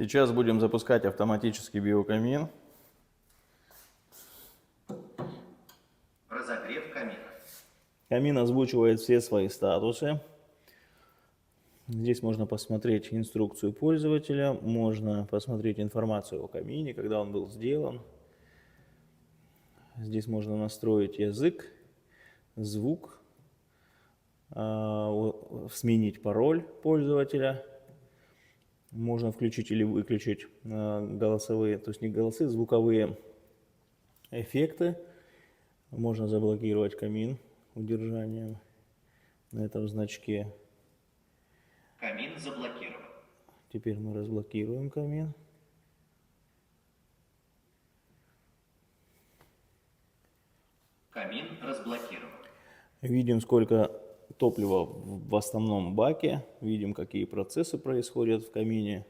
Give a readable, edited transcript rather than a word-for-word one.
Сейчас будем запускать автоматический биокамин. Разогрев камина. Камин озвучивает все свои статусы. Здесь можно посмотреть инструкцию пользователя, можно посмотреть информацию о камине, когда он был сделан. Здесь можно настроить язык, звук, сменить пароль пользователя. Можно включить или выключить голосовые, то есть не голосы, звуковые эффекты. Можно заблокировать камин удержанием на этом значке. Камин заблокирован. Теперь мы разблокируем камин. Камин разблокирован. Видим, сколько топлива в основном баке. Видим, какие процессы происходят в камине.